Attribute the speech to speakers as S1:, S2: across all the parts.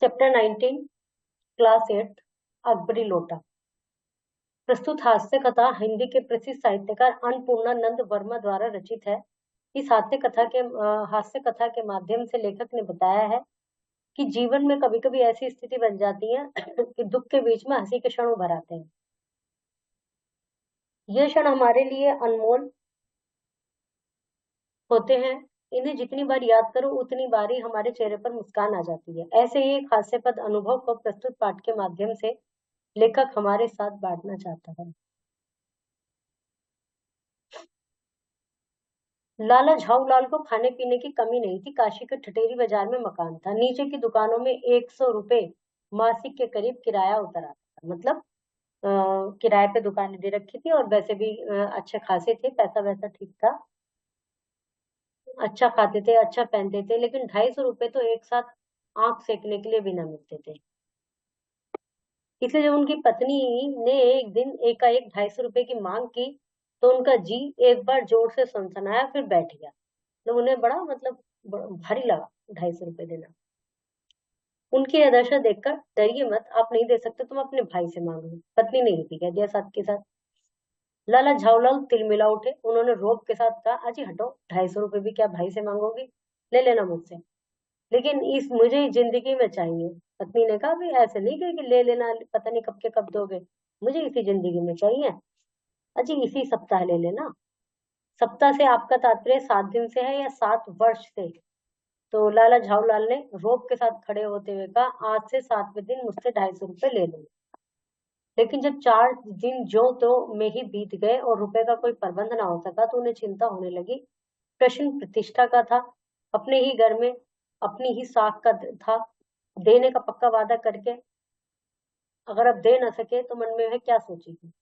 S1: Chapter 19, class 8, Akbari लोटा। प्रस्तुत हास्य कथा हिंदी के प्रसिद्ध साहित्यकार अन्नपूर्णानंद वर्मा द्वारा रचित है। इस हास्य कथा के माध्यम से लेखक ने बताया है कि जीवन में कभी कभी ऐसी स्थिति बन जाती है कि दुख के बीच में हंसी के क्षण उभर आते हैं। ये क्षण हमारे लिए अनमोल होते हैं। इन्हें जितनी बार याद करो उतनी बार ही हमारे चेहरे पर मुस्कान आ जाती है। ऐसे ही एक हास्यपद अनुभव को प्रस्तुत पाठ के माध्यम से लेखक हमारे साथ बांटना चाहता है। लाला झाऊलाल को खाने पीने की कमी नहीं थी। काशी के ठठेरी बाजार में मकान था। नीचे की दुकानों में 100 रुपए मासिक के करीब किराया उतर आता था। मतलब किराए पे दुकानें दे रखी थी और वैसे भी अच्छे खासे थे, पैसा वैसा ठीक था, अच्छा खाते थे, अच्छा पहनते थे। लेकिन 250 रुपए तो एक साथ आंख सेकने के लिए भी ना मिलते थे। इसलिए जब उनकी पत्नी ने एक दिन एकाएक 250 रुपए की मांग की तो उनका जी एक बार जोर से सनसनाया, फिर बैठ गया। तो उन्हें बड़ा भारी लगा 250 रुपए देना। उनकी यह दशा देखकर, डरिए मत, आप नहीं दे सकते, तुम अपने भाई से मांग लो, पत्नी ने भी कह दिया साथ के साथ। लाला झाऊलाल तिलमिला उठे। उन्होंने रोब के साथ कहा, अजी हटो, 250 रुपए भी क्या भाई से मांगोगी? ले लेना मुझसे, लेकिन इस मुझे जिंदगी में चाहिए। पत्नी ने कहा, भी ऐसे नहीं कहे कि ले लेना, पता नहीं कब के कब दोगे, मुझे इसी जिंदगी में चाहिए। अजी इसी सप्ताह ले लेना। सप्ताह से आपका तात्पर्य 7 दिन से है या 7 वर्ष से? तो लाला झाऊलाल ने रोब के साथ खड़े होते हुए कहा, आज से 7वें दिन मुझसे 250 रुपए ले लो। लेकिन जब 4 दिन जो तो में ही बीत गए और रुपए का कोई प्रबंध ना हो सका तो उन्हें चिंता होने लगी। प्रश्न प्रतिष्ठा का था। अपने ही घर में अपनी ही साख का था। देने का पक्का वादा करके अगर अब दे न सके तो मन में वह क्या सोचेगी?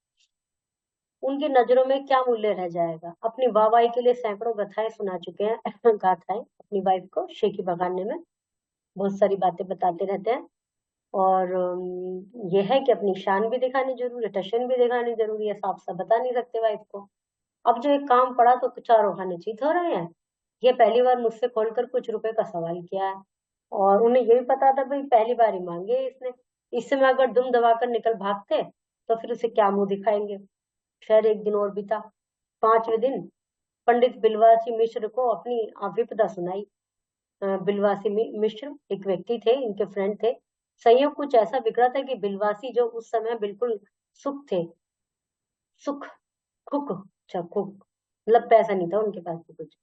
S1: उनकी नजरों में क्या मूल्य रह जाएगा? अपनी वाहवाही के लिए सैकड़ों गाथाएं सुना चुके हैं गाथाएं अपनी वाइफ को शेखी बगाने में बहुत सारी बातें बताते रहते हैं। और यह है कि अपनी शान भी दिखानी जरूरी है, टशन भी दिखानी जरूरी है, साफ साफ बता नहीं सकते वाइफ को। अब जो एक काम पड़ा तो चारों खाने चीत हो रहे हैं। ये पहली बार मुझसे खोलकर कुछ रुपए का सवाल किया है और उन्हें ये भी पता था भाई पहली बार ही मांगे इसने। इस समय अगर दुम दबाकर निकल भागते तो फिर उसे क्या मुंह दिखाएंगे। खैर एक दिन और बीता। 5वें दिन पंडित बिलवासी मिश्र को अपनी विपदा सुनाई। बिलवासी मिश्र एक व्यक्ति थे, इनके फ्रेंड थे। संयोग कुछ ऐसा बिगड़ा था कि बिलवासी जो उस समय बिल्कुल सुख थे, सुख खुक अच्छा खुक, मतलब पैसा नहीं था उनके पास भी कुछ।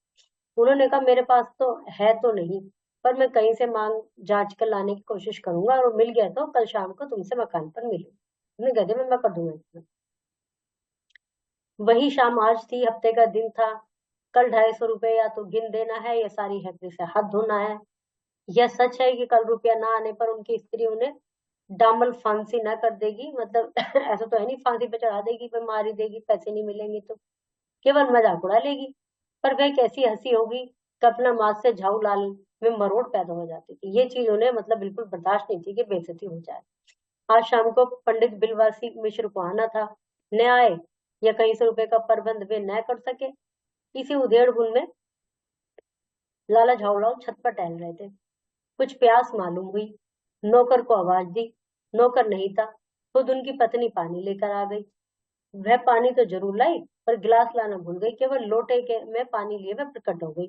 S1: उन्होंने कहा, मेरे पास तो है तो नहीं, पर मैं कहीं से मांग जांच कर लाने की कोशिश करूंगा और मिल गया तो कल शाम को तुमसे मकान पर मिलूं। तुमने कह दिया मैं कर दूंगा इसमें। वही शाम आज थी, हफ्ते का दिन था। कल 250 रुपए या तो गिन देना है या सारी हैकड़ी से हाथ धोना है। यह सच है कि कल रुपया ना आने पर उनकी स्त्री उन्हें डामल फांसी न कर देगी, मतलब ऐसा तो है नहीं फांसी पे चढ़ा देगी, पे मार ही देगी, पैसे नहीं मिलेंगे तो केवल मजाक उड़ा लेगी। पर वह कैसी हंसी होगी कि अपना माँ से झाऊलाल में मरोड़ पैदा हो जाती थी। ये चीज उन्हें मतलब बिल्कुल बर्दाश्त नहीं थी कि बेइज्जती हो जाए। आज शाम को पंडित बिलवासी मिश्र को आना था। न आए या कहीं से रुपए का प्रबंध वे न कर सके। इसी उधेड़ बुन में लाला झाऊलाल छत पर टहल रहे थे। कुछ प्यास मालूम हुई। नौकर को आवाज दी। नौकर नहीं था। खुद उनकी पत्नी पानी लेकर आ गई। वह पानी तो जरूर लाई पर गिलास लाना भूल गई। केवल लोटे के में पानी लिए वह प्रकट हो गई।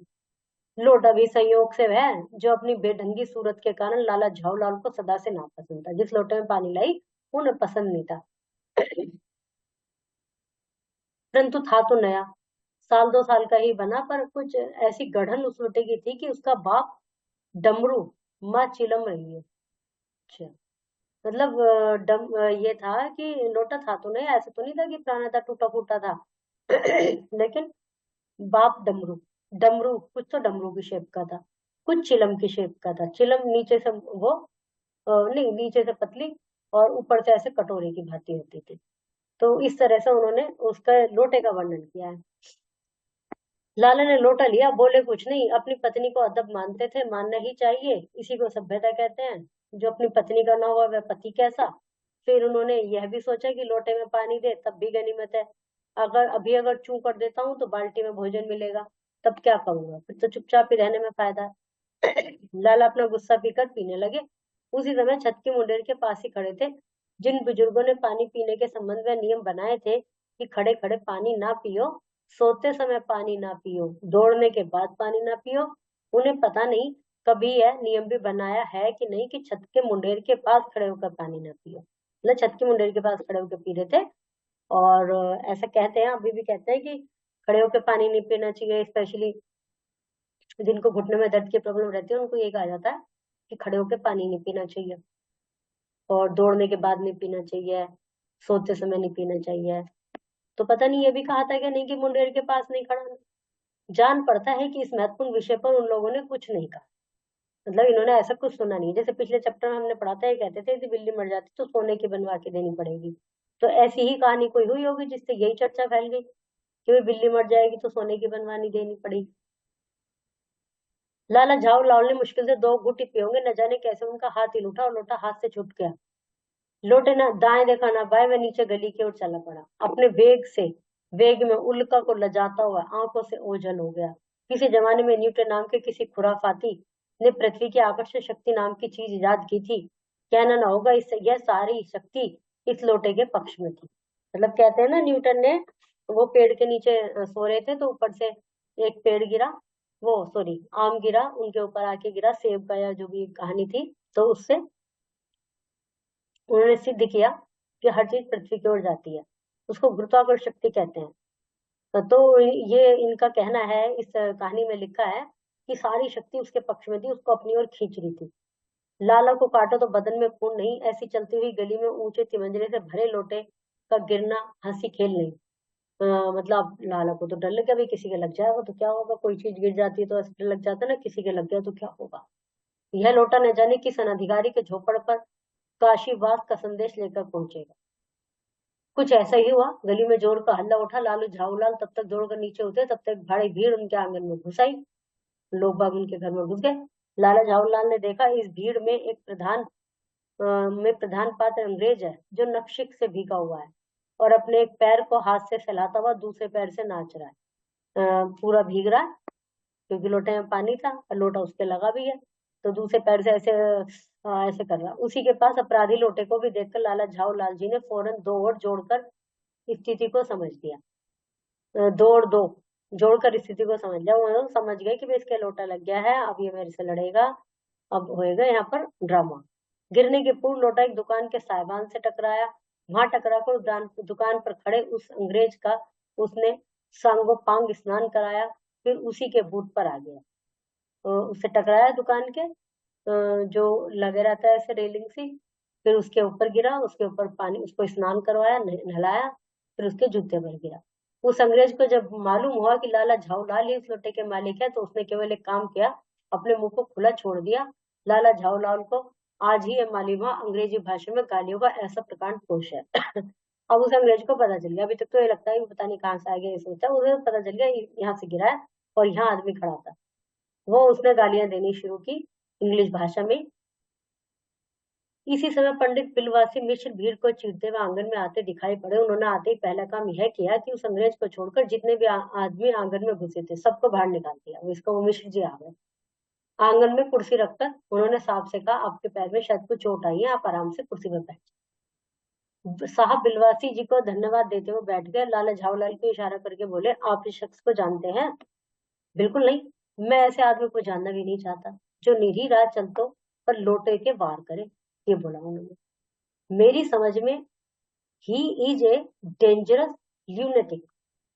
S1: लोटा भी संयोग से वह जो अपनी बेढंगी सूरत के कारण लाला झाऊलाल को सदा से नापसंद था। जिस लोटे में पानी लाई उन्हें पसंद नहीं था, परंतु था तो नया, 1-2 साल का ही बना। पर कुछ ऐसी गढ़न उस लोटे की थी कि उसका बाप डमरू माँ चिलम रही है। अच्छा, मतलब ये था कि लोटा था तो नहीं, ऐसा तो नहीं था कि पुराना था टूटा फूटा था लेकिन बाप डमरू, डमरू कुछ तो डमरू की शेप का था, कुछ चिलम की शेप का था। चिलम नीचे से वो नहीं, नीचे से पतली और ऊपर से ऐसे कटोरे की भांति होती थी। तो इस तरह से उन्होंने उसका लोटे का वर्णन किया है। लाला ने लोटा लिया, बोले कुछ नहीं। अपनी पत्नी को अदब मानते थे, मानना ही चाहिए, इसी को सभ्यता कहते हैं। जो अपनी पत्नी का ना हुआ वह पति कैसा। फिर उन्होंने यह भी सोचा कि लोटे में पानी दे तब भी गनीमत है। अगर चूं कर देता हूँ तो बाल्टी में भोजन मिलेगा, तब क्या करूंगा, फिर तो चुपचाप ही रहने में फायदा है। लाला अपना गुस्सा पीकर पीने लगे। उसी समय छत के मुंडेर के पास ही खड़े थे जिन बुजुर्गों ने पानी पीने के संबंध में नियम बनाए थे कि खड़े खड़े पानी ना पियो, सोते समय पानी ना पियो, दौड़ने के बाद पानी ना पियो। उन्हें पता नहीं कभी यह नियम भी बनाया है कि नहीं कि छत के मुंडेर के पास खड़े होकर पानी ना पियो, मतलब छत के मुंडेर के पास खड़े होकर पी रहे थे। और ऐसा कहते हैं, अभी भी कहते हैं कि खड़े होकर पानी नहीं पीना चाहिए, स्पेशली जिनको घुटने में दर्द की प्रॉब्लम रहती है उनको ये कहा जाता है कि खड़े होकर पानी नहीं पीना चाहिए, और दौड़ने के बाद नहीं पीना चाहिए, सोते समय नहीं पीना चाहिए। तो पता नहीं ये भी कहा था कि नहीं कि मुंडेर के पास नहीं खड़ा। जान पड़ता है कि इस महत्वपूर्ण विषय पर उन लोगों ने कुछ नहीं कहा, मतलब इन्होंने ऐसा कुछ सुना नहीं। जैसे पिछले चैप्टर में हमने पढ़ा था, ये कहते थे यदि बिल्ली मर जाती तो सोने की बनवा के देनी पड़ेगी। तो ऐसी ही कहानी कोई हुई होगी जिससे यही चर्चा फैल गई कि भाई बिल्ली मर जाएगी तो सोने की बनवानी देनी पड़ेगी। लाला झाऊ लाल ने मुश्किल से 2 घूंट ही पिए होंगे, न जाने कैसे उनका हाथ हिल उठा और लोटा हाथ से छूट गया। लोटे ना दाएं देखा ना बाएं में नीचे गली की ओर चला पड़ा। अपने वेग में उल्का को लजाता हुआ आंखों से ओझल हो गया। किसी जमाने में न्यूटन नाम के किसी खुराफाती ने पृथ्वी की आकर्षण शक्ति नाम की चीज इजाद की थी। कहना ना होगा इससे यह सारी शक्ति इस लोटे के पक्ष में थी। मतलब कहते हैं ना, न्यूटन ने वो पेड़ के नीचे सो रहे थे तो ऊपर से एक पेड़ गिरा, वो सॉरी आम गिरा, उनके ऊपर आके गिरा, सेब का या जो भी कहानी थी। तो उससे उन्होंने सिद्ध किया कि हर चीज पृथ्वी की ओर जाती है, उसको गुरुत्वाकर्षण शक्ति कहते हैं। तो ये इनका कहना है, इस कहानी में लिखा है कि सारी शक्ति उसके पक्ष में थी, उसको अपनी ओर खींच रही थी। लाला को काटो तो बदन में खून नहीं, ऐसी चलती हुई गली में ऊंचे तिमंजरे से भरे लोटे का गिरना हंसी खेल नहीं। मतलब लाला को तो डर लग गया, भाई किसी के लग जाएगा तो क्या होगा, कोई चीज गिर जाती है तो ऐसे डर लग जाता है ना, किसी के लग गया तो क्या होगा। यह लोटा न जाने किस अनधिकारी के झोपड़ पर काशीवास का संदेश लेकर पहुंचेगा। कुछ ऐसा ही हुआ। गली में जोर का हल्ला उठा। लालू झाऊलाल तब तक दौड़कर नीचे उतरे, तब तक भारी भीड़ उनके आंगन में घुस आई। लोग बाग उनके घर में घुस गए। लाला झाऊलाल ने देखा इस भीड़ में एक प्रधान पात्र अंग्रेज है जो नक्शिक से भीगा हुआ है और अपने एक पैर को हाथ से फैलाता हुआ दूसरे पैर से नाच रहा है। पूरा भीग रहा है क्योंकि लोटे में पानी था और लोटा उसके लगा भी है, तो दूसरे पैर से ऐसे ऐसे कर रहा। उसी के पास अपराधी लोटे को भी देखकर लाला झाऊ लाल जी ने फौरन दो और जोड़कर स्थिति को समझ लिया। दौड़ दो जोड़कर स्थिति को समझ लिया। वो समझ गए कि भाई इसके लोटा लग गया है, अब ये मेरे से लड़ेगा, अब होएगा यहाँ पर ड्रामा। गिरने के पूर्व लोटा एक दुकान के साइबान से टकराया। वहां टकराकर दुकान पर खड़े उस अंग्रेज का उसने सांगो पांग स्नान कराया, फिर उसी के बूट पर आ गया। उससे टकराया दुकान के जो लगे रहता है ऐसे रेलिंग सी, फिर उसके ऊपर गिरा, उसके ऊपर पानी, उसको स्नान करवाया, नहलाया, फिर उसके जूते पर गिरा। उस अंग्रेज को जब मालूम हुआ कि लाला झाऊलाल ही उस लोटे के मालिक है, तो उसने केवल एक काम किया, अपने मुंह को खुला छोड़ दिया। लाला झाऊलाल को आज ही ये मालूम हुआ अंग्रेजी भाषा में गालियों का ऐसा प्रकांड कोश है। अब उस अंग्रेज को पता चल गया, अभी तक तो ये लगता है कि पता नहीं कहाँ से आ गया, ये सोचा, उसे पता चल गया यहाँ से गिरा है और यहाँ आदमी खड़ा था। वो उसने गालियां देनी शुरू की इंग्लिश भाषा में। इसी समय पंडित बिलवासी मिश्र भीड़ को चीरते हुए आंगन में आते दिखाई पड़े। उन्होंने आते ही पहला काम यह किया कि उस अंग्रेज को छोड़कर जितने भी आदमी आंगन में घुसे थे सबको बाहर निकाल दिया। वो मिश्र जी आ गए। आंगन में कुर्सी रखकर उन्होंने साहब से कहा, आपके पैर में शायद कुछ चोट आई है, आप आराम से कुर्सी पर बैठ। साहब बिलवासी जी को धन्यवाद देते हुए बैठ गए। लाला झाऊलाल को इशारा करके बोले, आप इस शख्स को जानते हैं? बिल्कुल नहीं, मैं ऐसे आदमी को जानना भी नहीं चाहता जो निरी राह चलतो पर लोटे के वार करे, ये बोला उन्होंने। मेरी समझ में he is a dangerous lunatic,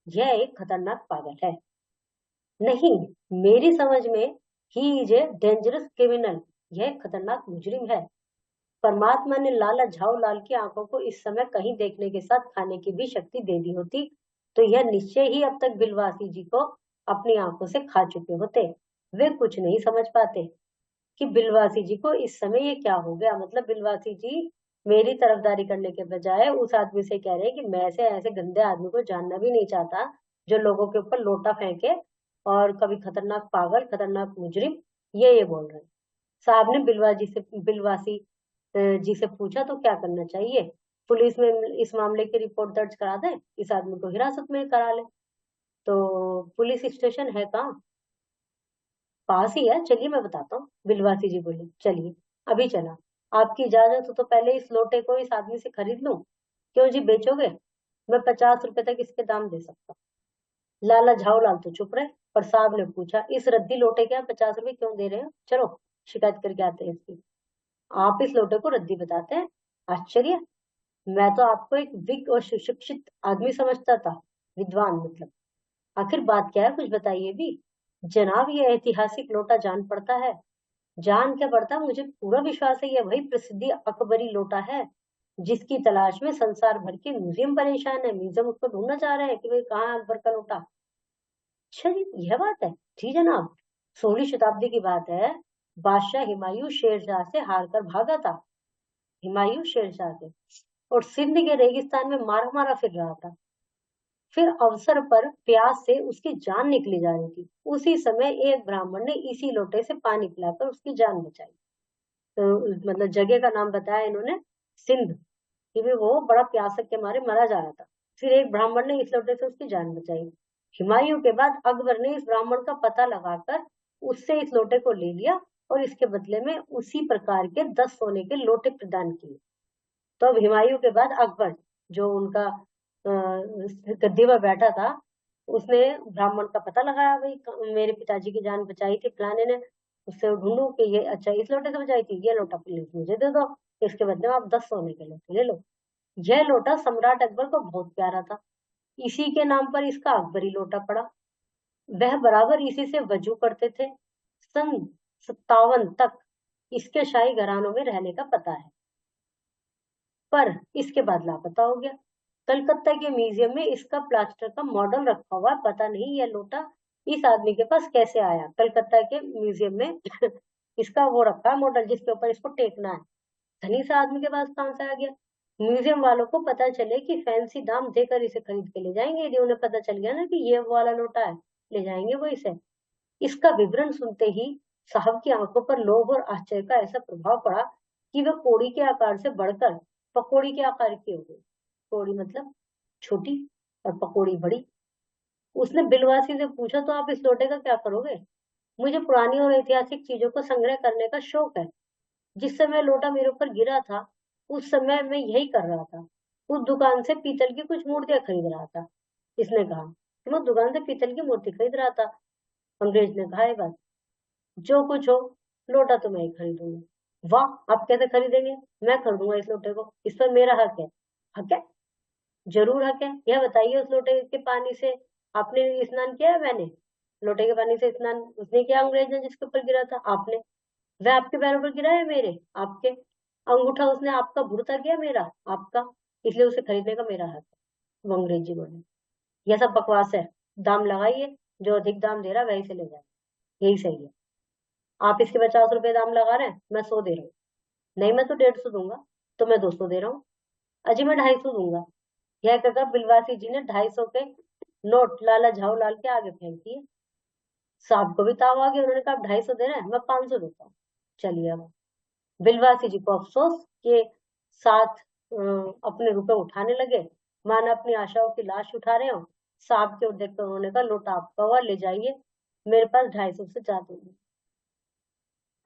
S1: यह एक खतरनाक पागल है। नहीं, मेरी समझ में he is a dangerous criminal, यह एक खतरनाक मुजरिम है। परमात्मा ने लाला झाऊलाल की आंखों को इस समय कहीं देखने के साथ खाने की भी शक्ति दे दी होती तो यह निश्चय ही अब तक बिलवासी जी को अपनी आंखों से खा चुके होते। वे कुछ नहीं समझ पाते कि बिलवासी जी को इस समय ये क्या हो गया। मतलब बिलवासी जी मेरी तरफदारी करने के बजाय उस आदमी से कह रहे हैं कि मैं ऐसे ऐसे गंदे आदमी को जानना भी नहीं चाहता जो लोगों के ऊपर लोटा फेंके और कभी खतरनाक पागल, खतरनाक मुजरिम, ये बोल रहे हैं। साहब ने बिलवासी जी से पूछा, तो क्या करना चाहिए? पुलिस में इस मामले की रिपोर्ट दर्ज करा दें, इस आदमी को हिरासत में करा ले। तो पुलिस स्टेशन है कहाँ? पास ही है, चलिए मैं बताता हूँ। बिलवासी जी बोले, चलिए। अभी चला। आपकी इजाजत हो तो पहले इस लोटे को इस आदमी से खरीद लूं। क्यों जी बेचोगे? मैं 50 रुपए तक इसके दाम दे सकता हूँ। लाला झाऊलाल तो चुप रहे, पर साहब ने पूछा, इस रद्दी लोटे के आप 50 रुपए क्यों दे रहे हो? चलो शिकायत करके आते हैं इसकी। आप इस लोटे को रद्दी बताते हैं? आश्चर्य! मैं तो आपको एक विज्ञ और सुशिक्षित आदमी समझता था, विद्वान मतलब। आखिर बात क्या है, कुछ बताइए भी। जनाब, ये ऐतिहासिक लोटा जान पड़ता है। जान क्या पड़ता, मुझे पूरा विश्वास है ये वही प्रसिद्धि अकबरी लोटा है जिसकी तलाश में संसार भर के म्यूजियम परेशान है। म्यूजियम उसको ढूंढना चाह रहे हैं कि भाई कहाँ है अकबर का लोटा। अच्छा जी, यह बात है। जी जनाब, 16वीं शताब्दी की बात है। बादशाह हुमायूं शेरशाह से हार कर भागा था। हुमायूं शेरशाह से, और सिंध के रेगिस्तान में मारा मारा फिर रहा था। फिर अवसर पर प्यास से उसकी जान निकली जा रही थी। उसी समय एक ब्राह्मण ने इसी लोटे से पानी पिलाकर उसकी जान बचाई। तो मतलब जगह का नाम बताया इन्होंने, सिंध, कि भी वो बड़ा प्यास के मारे मरा जा रहा था। फिर एक ब्राह्मण ने इस लोटे से उसकी जान बचाई। हुमायूं के बाद अकबर ने इस ब्राह्मण का पता लगाकर उससे इस लोटे को ले लिया और इसके बदले में उसी प्रकार के 10 सोने के लोटे प्रदान किए। तो अब हुमायूं के बाद अकबर, जो उनका गद्दी पर बैठा था, उसने ब्राह्मण का पता लगाया, भाई मेरे पिताजी की जान बचाई थी फलाने ने, उससे ढूंढू कि ये अच्छा इस लोटे से बचाई थी, ये लोटा प्लीज मुझे दे दो, इसके बदले में आप 10 सोने के लोटे ले लो। यह लोटा सम्राट अकबर को बहुत प्यारा था, इसी के नाम पर इसका अकबरी लोटा पड़ा। वह बराबर इसी से वजू करते थे। सन 57 तक इसके शाही घरानों में रहने का पता है, पर इसके बाद लापता हो गया। कलकत्ता के म्यूजियम में इसका प्लास्टर का मॉडल रखा हुआ, पता नहीं यह लोटा इस आदमी के पास कैसे आया। कलकत्ता के म्यूजियम में इसका वो रखा है मॉडल, जिसके ऊपर इसको टेकना है। धनी सा आदमी के पास कहां से आ गया? म्यूजियम वालों को पता चले कि फैंसी दाम देकर इसे खरीद के ले जाएंगे। यदि उन्हें पता चल गया ना कि ये वो वाला लोटा है, ले जाएंगे वो इसे। इसका विवरण सुनते ही साहब की आंखों पर लोभ और आश्चर्य का ऐसा प्रभाव पड़ा कि वह कोड़ी के आकार से बढ़कर पकौड़ी के आकार की हो गई। कोड़ी मतलब छोटी, और पकौड़ी बड़ी। उसने बिलवासी से पूछा, तो आप इस लोटे का क्या करोगे? मुझे पुरानी और ऐतिहासिक चीजों को संग्रह करने का शौक है। जिस समय लोटा मेरे ऊपर गिरा था, उस समय मैं यही कर रहा था। उस दुकान से पीतल की कुछ मूर्तियां खरीद रहा था। इसने कहा कि मैं उस दुकान से पीतल की मूर्ति खरीद रहा था। अंग्रेज ने कहा, ये बात जो कुछ हो, लोटा तो मैं ही खरीदूंगा। वाह, आप कैसे खरीदेंगे? मैं खरीदूंगा इस लोटे को, इस पर मेरा हक है। हक है? जरूर हक है। यह बताइए, उस लोटे के पानी से आपने स्नान किया है? मैंने। लोटे के पानी से स्नान उसने किया, अंग्रेज ने जिसके ऊपर गिरा था। आपने? वह आपके पैरों पर गिरा है? मेरे? आपके? अंगूठा उसने आपका भुरता किया? मेरा? आपका? इसलिए उसे खरीदने का मेरा हक है। वो अंग्रेजी बोले, यह सब बकवास है। दाम लगाइए, जो अधिक दाम दे रहा है वही से ले जाए, यही सही है। आप इसके 50 रुपए दाम लगा रहे हैं, मैं 100 दे रहा हूँ। नहीं, मैं तो 150 दूंगा। तो मैं 200 दे रहा हूँ। अजी, मैं 250 दूंगा। यह कहकर बिलवासी जी ने 250 के नोट लाला झाऊ लाल के आगे फेंक दिए। साहब को भी ताव आ गया, उन्होंने कहा, आप 250 दे रहे हैं, मैं 500 देता हूँ। चलिए अब। बिलवासी जी को अफसोस के साथ अपने रुपए उठाने लगे, माना अपनी आशाओं की लाश उठा रहे हो। साहब के ओर देखकर उन्होंने कहा, लोटा आपका हुआ, ले जाइए, मेरे पास 250 से ज्यादा नहीं।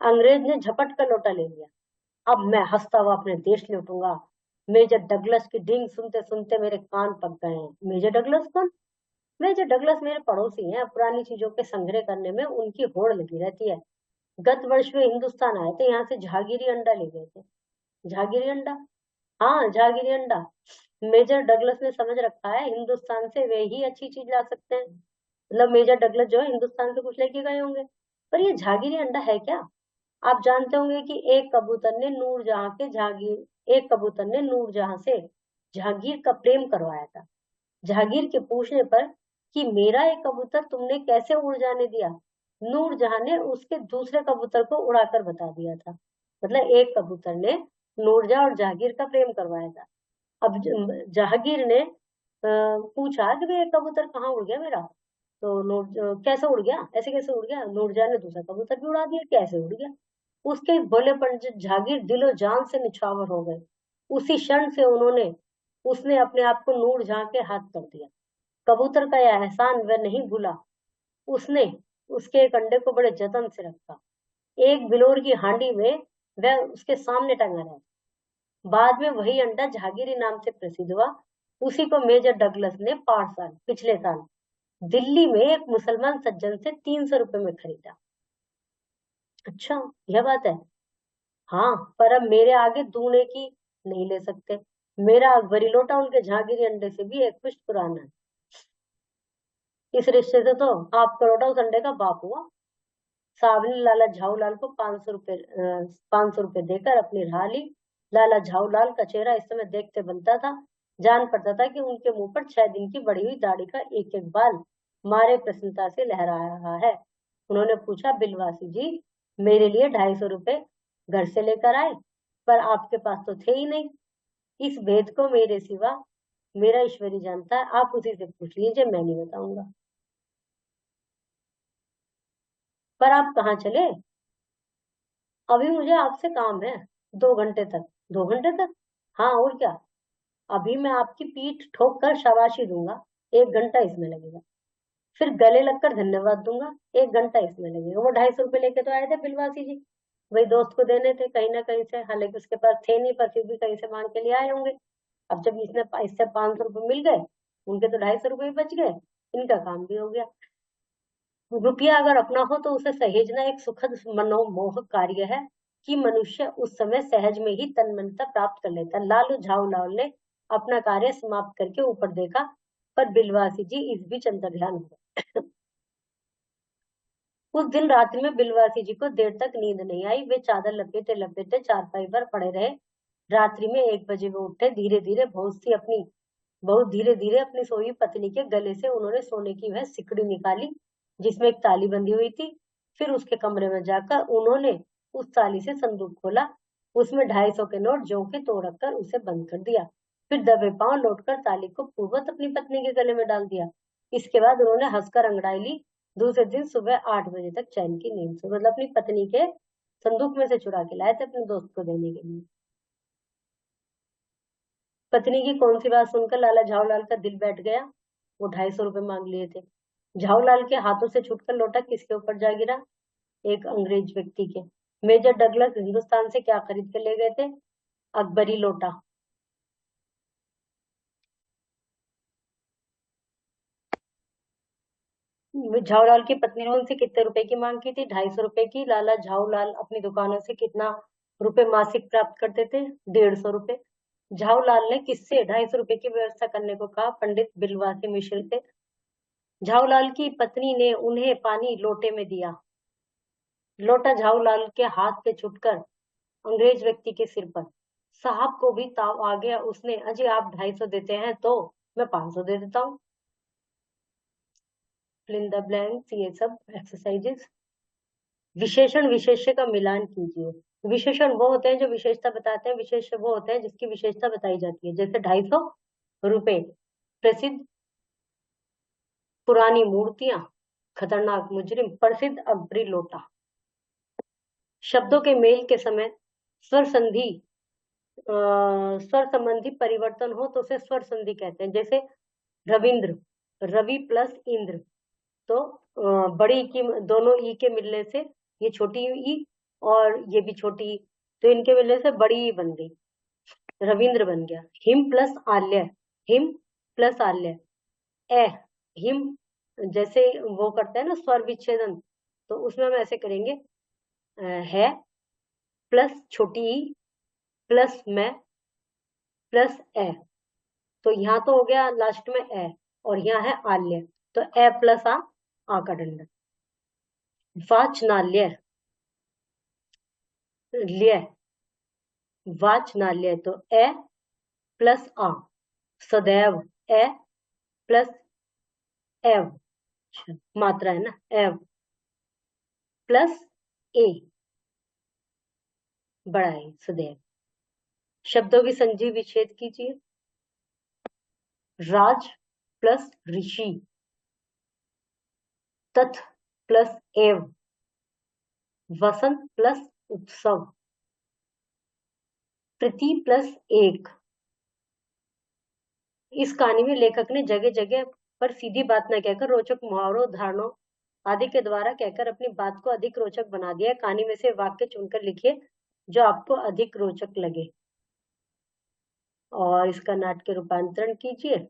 S1: अंग्रेज ने झपट कर लोटा ले लिया। अब मैं हंसता हुआ अपने देश लौटूंगा। मेजर डगलस की डींग सुनते सुनते मेरे कान पक गए हैं। मेजर डगलस कौन? मेजर डगलस मेरे पड़ोसी हैं। पुरानी चीजों के संग्रह करने में उनकी होड़ लगी रहती है। गत वर्ष वे हिंदुस्तान आए थे, यहाँ से जहांगीरी अंडा ले गए थे। जहांगीरी अंडा? हाँ, जहांगीरी अंडा। मेजर डगलस ने समझ रखा है, हिंदुस्तान से वे ही अच्छी चीज ला सकते हैं। मतलब मेजर डगलस जो है हिंदुस्तान से कुछ लेके गए होंगे। पर ये जहांगीरी अंडा है क्या? आप जानते होंगे कि एक कबूतर ने नूरजहां से जहांगीर का प्रेम करवाया था। जहांगीर के पूछने पर कि मेरा एक कबूतर तुमने कैसे उड़ जाने दिया, नूरजहां ने उसके दूसरे कबूतर को उड़ाकर बता दिया था। मतलब एक कबूतर ने नूरजहां और जहांगीर का प्रेम करवाया था। अब जहांगीर ने पूछा कि भाई एक कबूतर कहाँ उड़ गया मेरा? तो कैसे उड़ गया, ऐसे कैसे उड़ गया? नूरजहां ने दूसरा कबूतर भी उड़ा दिया, कैसे उड़ गया? उसके भोलेपन से जहांगीर दिलो जान से निछावर हो गए। उसी क्षण से उसने अपने आप को नूरजहां के हाथ कर दिया। कबूतर का यह एहसान वह नहीं भूला। उसने उसके एक अंडे को बड़े जतन से रखा। एक बिलोर की हांडी में वह उसके सामने टंगा रहा। बाद में वही अंडा जहांगीरी नाम से प्रसिद्ध हुआ। उसी को मेजर डगलस ने पिछले साल दिल्ली में एक मुसलमान सज्जन से 300 रुपए में खरीदा। अच्छा, यह बात है। हाँ, पर अब मेरे आगे दूने की नहीं ले सकते। मेरा अकबरी लोटा उनके जहांगीरी अंडे से भी एक पुश्त पुराना है। इस रिश्ते से तो आपका लोटा उस अंडे का बाप हुआ। साहब ने लाला झाऊलाल को 500 रुपए देकर अपनी राह ली। लाला झाऊलाल का चेहरा इस समय देखते बनता था। जान पड़ता था कि उनके मुंह पर 6 दिन की बढ़ी हुई दाढ़ी का एक एक बाल मारे प्रसन्नता से लहरा रहा है। उन्होंने पूछा, बिलवासी जी, मेरे लिए 250 रुपए घर से लेकर आए, पर आपके पास तो थे ही नहीं। इस भेद को मेरे सिवा मेरा ईश्वरी जानता है, आप उसी से पूछ लीजिए, मैं नहीं बताऊंगा। पर आप कहाँ चले? अभी मुझे आपसे काम है, 2 घंटे तक। 2 घंटे तक? हाँ, और क्या। अभी मैं आपकी पीठ ठोक कर शाबाशी दूंगा, 1 घंटा इसमें लगेगा। फिर गले लगकर धन्यवाद दूंगा, 1 घंटा इसमें लगेगा। वो 250 रुपए लेके तो आए थे बिलवासी जी, वही दोस्त को देने थे कहीं ना कहीं से, हालांकि उसके पास थे नहीं, पर फिर भी कहीं से मांग के लिए आए होंगे। अब जब इससे 500 रुपये मिल गए, उनके तो 250 रुपये बच गए, इनका काम भी हो गया। रुपया अगर अपना हो तो उसे सहेजना एक सुखद मनोमोहक कार्य है कि मनुष्य उस समय सहज में ही तन्मयता प्राप्त कर लेता। लालू झाऊलाल ने अपना कार्य समाप्त करके ऊपर देखा, पर बिलवासी जी इस बीच अंतर ध्यान हो गए। उस दिन रात्रि में बिलवासी जी को देर तक नींद नहीं आई। वे चादर लपेटे लपेटे चारपाई पर पड़े रहे। रात्रि में 1 बजे वो उठे। बहुत धीरे धीरे अपनी सोई पत्नी के गले से उन्होंने सोने की वह सिकड़ी निकाली जिसमें एक ताली बंधी हुई थी। फिर उसके कमरे में जाकर उन्होंने उस ताली से संदूक खोला। उसमें 250 के नोट ज्यों के त्यों रखकर उसे बंद कर दिया। फिर दबे पांव लौटकर ताली को पूर्ववत अपनी पत्नी के गले में डाल दिया। इसके बाद उन्होंने हंसकर अंगड़ाई ली। दूसरे दिन सुबह 8 बजे तक चैन की नींद से, मतलब अपनी पत्नी के संदूक में से चुरा के लाए थे अपने दोस्त को देने के लिए। पत्नी की कौन सी बात सुनकर लाला झाऊलाल का दिल बैठ गया। वो 250 रुपए मांग लिए थे। झाऊलाल के हाथों से छूटकर लोटा किसके ऊपर जा गिरा? एक अंग्रेज व्यक्ति के। मेजर डगलस हिंदुस्तान से क्या खरीद कर ले गए थे? अकबरी लोटा। झाऊलाल की पत्नी ने उनसे कितने रुपए की मांग की थी? 250 रुपए की। लाला झाऊलाल अपनी दुकानों से कितना रुपए मासिक प्राप्त करते थे? 150 रुपए। झाऊलाल ने किससे 250 रुपए की व्यवस्था करने को कहा? पंडित बिलवासी मिश्र से। झाऊलाल की पत्नी ने उन्हें पानी लोटे में दिया। लोटा झाऊलाल के हाथ से छुटकर अंग्रेज व्यक्ति के सिर पर। साहब को भी ताव आ गया। उसने, अजय आप 250 देते हैं तो मैं 500 दे देता हूँ। फिल इन द ब्लैंक्स, ये सब एक्सरसाइजेस। विशेषण विशेष्य का मिलान कीजिए। विशेषण वो होते हैं जो विशेषता बताते हैं, विशेष्य वो होते हैं जिसकी विशेषता बताई जाती है। जैसे 250 रुपए, प्रसिद्ध पुरानी मूर्तियां, खतरनाक मुजरिम, प्रसिद्ध अकबरी लोटा। शब्दों के मेल के समय स्वर संधि स्वर संबंधी परिवर्तन हो तो उसे स्वर संधि कहते हैं। जैसे रविंद्र, रवि प्लस इंद्र, तो बड़ी की दोनों ई के मिलने से ये छोटी ई और ये भी छोटी ई, तो इनके मिलने से बड़ी ई बन गई, रविंद्र बन गया। हिम प्लस आल्य, हिम प्लस आल्य, ए, हिम। जैसे वो करते हैं ना स्वर विच्छेदन, तो उसमें हम ऐसे करेंगे, है प्लस छोटी ई प्लस मैं प्लस ए। तो यहाँ तो हो गया लास्ट में ए, और यहाँ है आल्य, तो ए प्लस आ का डंडा। वाचनाल्य, ल्य, वाचनाल्य, तो ए प्लस आ। सदैव, ए प्लस एव, मात्रा है ना, एव प्लस ए, बड़ा है सदैव। शब्दों की संधि विच्छेद कीजिए। राज प्लस ऋषि, तथ प्लस एव, वसंत प्लस उत्सव, प्रति प्लस एक। इस कहानी में लेखक ने जगह जगह पर सीधी बात न कहकर रोचक मुहावरों, उदाहरणों आदि के द्वारा कहकर अपनी बात को अधिक रोचक बना दिया है। कहानी में से वाक्य चुनकर लिखिए जो आपको अधिक रोचक लगे और इसका नाट्य रूपांतरण कीजिए।